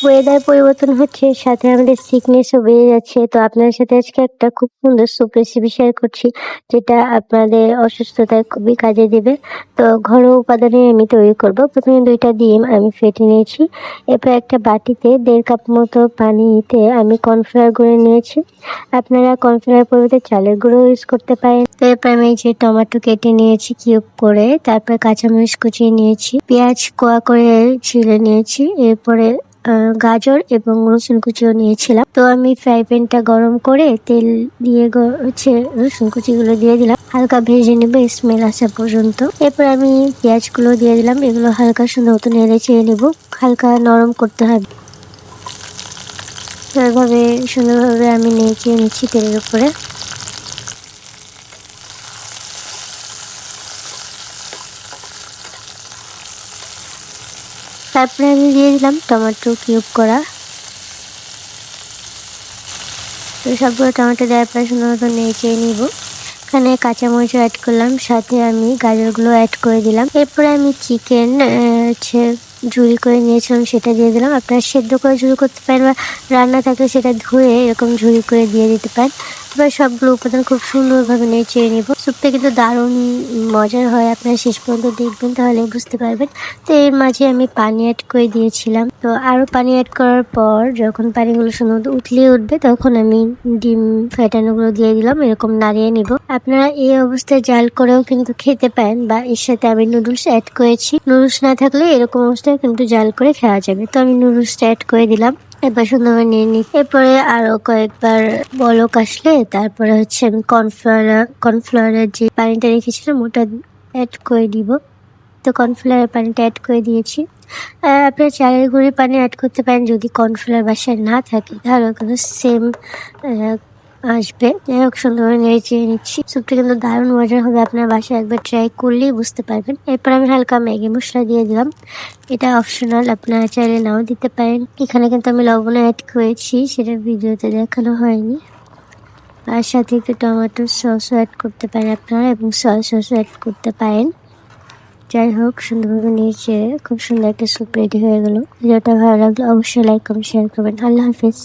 Weather পরিবর্তন হচ্ছে, সাথে আমাদের সিকনেসও বেড়ে যাচ্ছে। তো আপনাদের সাথে আজকে একটা খুব সুন্দর স্যুপ রেসিপি শেয়ার করছি, যেটা আপনাদের অসুস্থতায় খুবই কাজে দেবে। তো ঘরোয়া উপাদানে আমি তৈরি করব। প্রথমে 2টা ডিম আমি ফেটে নিয়েছি। এরপর একটা বাটিতে 1.5 কাপ মতো পানিতে আমি কর্নফ্লাওয়ার গুঁড়ো নিয়েছি। আপনারা কর্নফ্লাওয়ার পরিবর্তে চালের গুঁড়ো ইউজ করতে পারেন। তো এরপর আমি যে টমেটো কেটে নিয়েছি কিউব করে, তারপর কাঁচামরিচ কুচিয়ে নিয়েছি, পেঁয়াজ কোয়া করে ছিলে নিয়েছি, এরপরে গাজর এবং রসুন কুচিও নিয়েছিলাম। তো আমি ফ্রাই প্যানটা গরম করে তেল দিয়ে হচ্ছে রসুন কুচিগুলো দিয়ে দিলাম, হালকা ভেজে নেবো স্মেল আসা পর্যন্ত। এরপর আমি পেঁয়াজগুলো দিয়ে দিলাম, এগুলো হালকা সুন্দর মতো নেড়ে চেড়ে নেবো, হালকা নরম করতে হবে। তো এভাবে সুন্দরভাবে আমি নেড়ে চেড়ে নিচ্ছি তেলের উপরে। তারপরে আমি দিয়ে দিলাম টমেটো কিউব করা। তো সবগুলো টমেটো দেওয়ার পরে সুন্দর মতো নেড়ে চেড়ে নিব। এখানে কাঁচামরিচও অ্যাড করলাম, সাথে আমি গাজরগুলো অ্যাড করে দিলাম। এরপরে আমি চিকেন হচ্ছে ঝুরি করে নিয়েছিলাম, সেটা দিয়ে দিলাম। আপনারা সেদ্ধ করে ঝুরি করতে পারেন, বা রান্না থাকলে সেটা ধুয়ে এরকম ঝুরি করে দিয়ে দিতে পারেন। এবার সবগুলো উপাদান খুব সুন্দরভাবে নেড়ে চেড়ে নেব। স্যুপটা কিন্তু দারুণ মজার হয়, আপনারা শেষ পর্যন্ত দেখবেন তাহলে বুঝতে পারবেন। তো এর মাঝে আমি পানি অ্যাড করে দিয়েছিলাম। তো আরও পানি অ্যাড করার পর যখন পানিগুলো সুন্দর মতো উতলিয়ে উঠবে, তখন আমি ডিম ফেটানোগুলো দিয়ে দিলাম, এরকম নাড়িয়ে নিব। আপনারা এই অবস্থায় জাল করেও কিন্তু খেতে পারেন, বা এর সাথে আমি নুডলস অ্যাড করেছি। নুডলস না থাকলে এরকম অবস্থায় কিন্তু জাল করে খাওয়া যাবে। তো আমি নুডলসটা অ্যাড করে দিলাম। এবার সুন্দরভাবে নিয়ে নিই। এরপরে আরো কয়েকবার বলক আসলে তারপরে হচ্ছে আমি কর্নফ্লাওয়ারের যে পানিটা রেখেছিলাম ওটা অ্যাড করে দিব। তো কর্নফ্লাওয়ারের পানিটা অ্যাড করে দিয়েছি। আপনারা চালের গুঁড়ির পানি অ্যাড করতে পারেন, যদি কর্নফ্লাওয়ার বাসায় না থাকে তাহলে কিন্তু সেম আসবে। যাই হোক, সুন্দরভাবে নেড়ে চেড়ে নিচ্ছি। স্যুপটা কিন্তু দারুণ মজার হবে, আপনার বাসায় একবার ট্রাই করলেই বুঝতে পারবেন। এরপর আমি হালকা ম্যাগি মশলা দিয়ে দিলাম, এটা অপশনাল, আপনারা চাইলে নাও দিতে পারেন। এখানে কিন্তু আমি লবণ অ্যাড করেছি, সেটা ভিডিওতে দেখানো হয়নি। আর সাথে একটু টমেটো সসও অ্যাড করতে পারেন আপনারা, এবং সয়া সসও অ্যাড করতে পারেন। যাই হোক, সুন্দরভাবে নিয়েছে, খুব সুন্দর একটা স্যুপ রেডি হয়ে গেল। ভিডিওটা ভালো লাগলে অবশ্যই লাইক কমেন্ট শেয়ার করবেন। আল্লাহ হাফিজ।